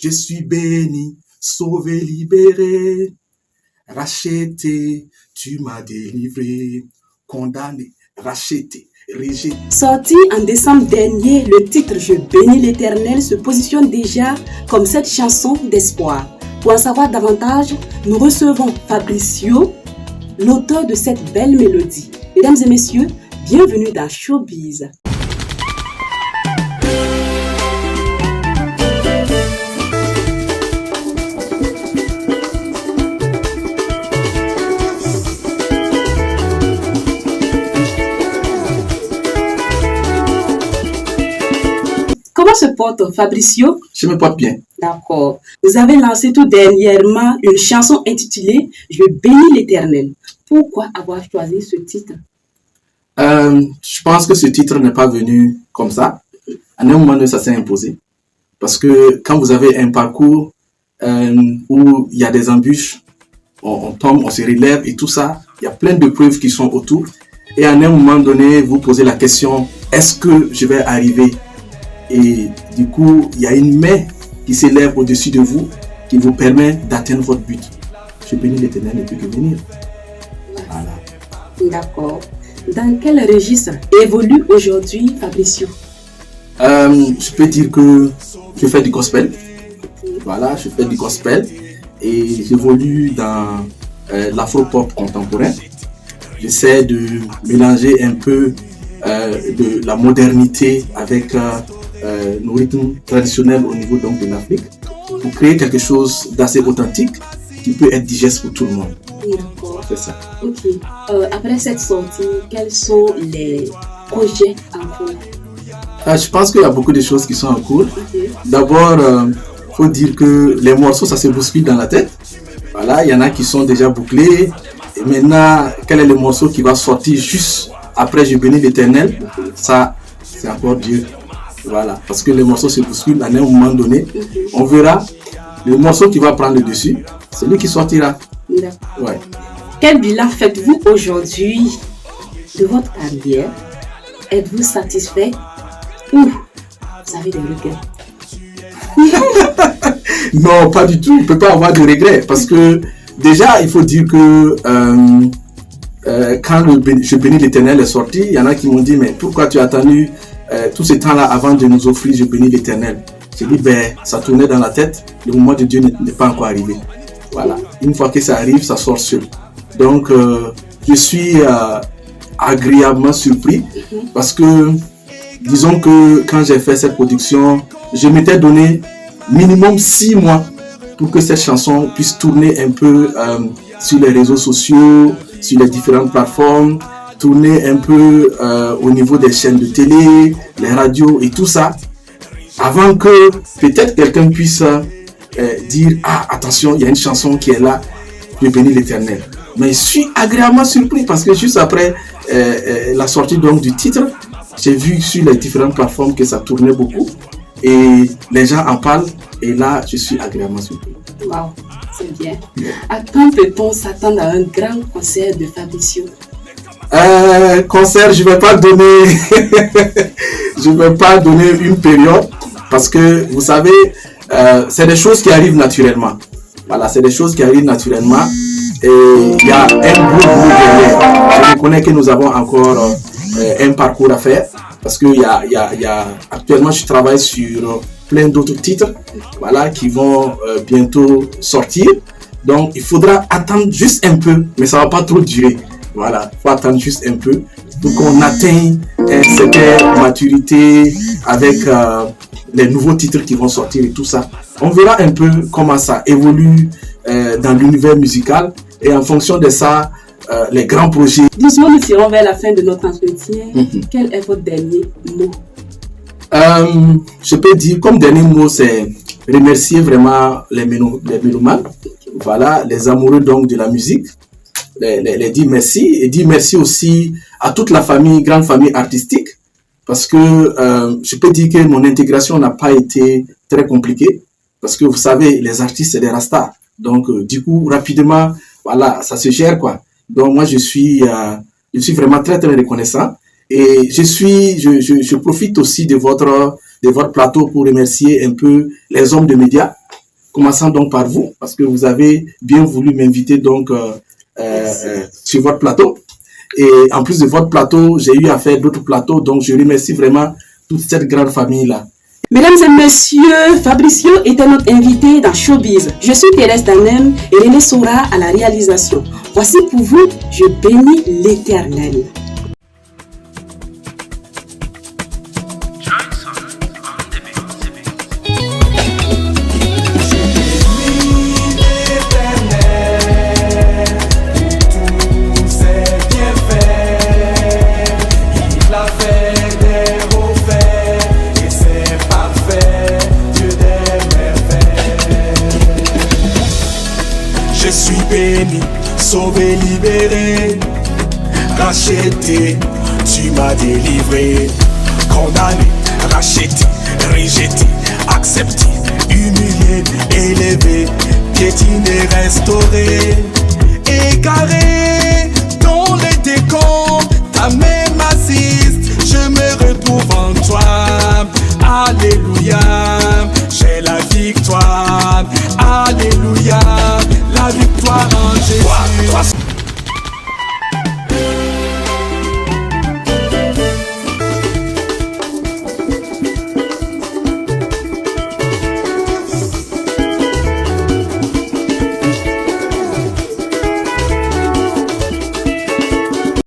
Je suis béni, sauvé, libéré, racheté, tu m'as délivré, condamné, racheté, rejeté. Sorti en décembre dernier, le titre Je bénis l'Éternel se positionne déjà comme cette chanson d'espoir. Pour en savoir davantage, nous recevons Fabricio, l'auteur de cette belle mélodie. Mesdames et messieurs, bienvenue dans Showbiz. Comment se porte Fabricio? Je me porte bien. D'accord. Vous avez lancé tout dernièrement une chanson intitulée Je bénis l'Éternel. Pourquoi avoir choisi ce titre? Je pense que ce titre n'est pas venu comme ça. À un moment donné, ça s'est imposé. Parce que quand vous avez un parcours où il y a des embûches, on tombe, on se relève et tout ça, il y a plein de preuves qui sont autour. Et à un moment donné, vous posez la question, est-ce que je vais arriver? Et du coup, il y a une main qui s'élève au-dessus de vous, qui vous permet d'atteindre votre but. Je bénis l'Éternel ne peut que venir. Voilà. D'accord. Dans quel registre évolue aujourd'hui Fabricio? Je peux dire que je fais du gospel. Voilà, je fais du gospel et j'évolue dans l'afro-pop contemporain. J'essaie de mélanger un peu de la modernité avec nos rythmes traditionnels au niveau donc de l'Afrique pour créer quelque chose d'assez authentique qui peut être digeste pour tout le monde. D'accord. C'est ça. Ok. Après cette sortie, quels sont les projets en cours? Je pense qu'il y a beaucoup de choses qui sont en cours. Okay. D'abord, faut dire que les morceaux, ça se bouscule dans la tête. Voilà, il y en a qui sont déjà bouclés. Et maintenant, quel est le morceau qui va sortir juste après Je bénis l'Éternel? Ça, c'est encore Dieu. Voilà, parce que les morceaux se bousculent à un moment donné. On verra le morceau qui va prendre le dessus, c'est lui qui sortira. Ouais. Quel bilan faites-vous aujourd'hui de votre carrière? Êtes-vous satisfait ou vous avez des regrets? Non, pas du tout. Il ne peut pas avoir de regrets parce que déjà, il faut dire que quand Je bénis l'Éternel est sorti, il y en a qui m'ont dit, mais pourquoi tu as attendu tout ce temps-là avant de nous offrir Je bénis l'Éternel? J'ai dit, ça tournait dans la tête, le moment de Dieu n'est pas encore arrivé. Voilà. Une fois que ça arrive, ça sort seul. Donc, je suis agréablement surpris parce que, disons que quand j'ai fait cette production, je m'étais donné minimum 6 mois pour que cette chanson puisse tourner un peu sur les réseaux sociaux, sur les différentes plateformes, tourner un peu au niveau des chaînes de télé, les radios et tout ça, avant que peut-être quelqu'un puisse dire « Ah, attention, il y a une chanson qui est là, je bénis l'Éternel ». Mais je suis agréablement surpris parce que juste après la sortie donc du titre, j'ai vu sur les différentes plateformes que ça tournait beaucoup et les gens en parlent et là, je suis agréablement surpris. Wow, c'est bien. À quand peut-on s'attendre à un grand concert de Fabricio? Concert, je vais pas donner je vais pas donner une période parce que vous savez c'est des choses qui arrivent naturellement. Voilà, c'est des choses qui arrivent naturellement et il y a un gros derrière. Je reconnais que nous avons encore un parcours à faire parce que il y a actuellement je travaille sur plein d'autres titres, voilà, qui vont bientôt sortir. Donc il faudra attendre juste un peu, mais ça va pas trop durer. Voilà, il faut attendre juste un peu pour qu'on atteigne une certaine maturité avec les nouveaux titres qui vont sortir et tout ça. On verra un peu comment ça évolue dans l'univers musical et en fonction de ça, les grands projets. Doucement, nous tirons vers la fin de notre entretien. Quel est votre dernier mot? Je peux dire comme dernier mot, c'est remercier vraiment les mélomanes, voilà, les amoureux donc de la musique. Les dire merci et dire merci aussi à toute la famille, grande famille artistique parce que je peux dire que mon intégration n'a pas été très compliquée parce que vous savez, les artistes c'est des rastas donc du coup rapidement voilà, ça se gère quoi. Donc moi je suis vraiment très très reconnaissant et je profite aussi de votre plateau pour remercier un peu les hommes de médias commençant donc par vous, parce que vous avez bien voulu m'inviter donc sur votre plateau. Et en plus de votre plateau, j'ai eu à faire d'autres plateaux, donc je remercie vraiment toute cette grande famille-là. Mesdames et messieurs, Fabricio était notre invité dans Showbiz. Je suis Thérèse Danem et René Sora à la réalisation. Voici pour vous, je bénis l'Éternel. Je suis béni, sauvé, libéré, racheté, tu m'as délivré, condamné, racheté, rejeté, accepté, humilié, élevé, piétiné, restauré, égaré.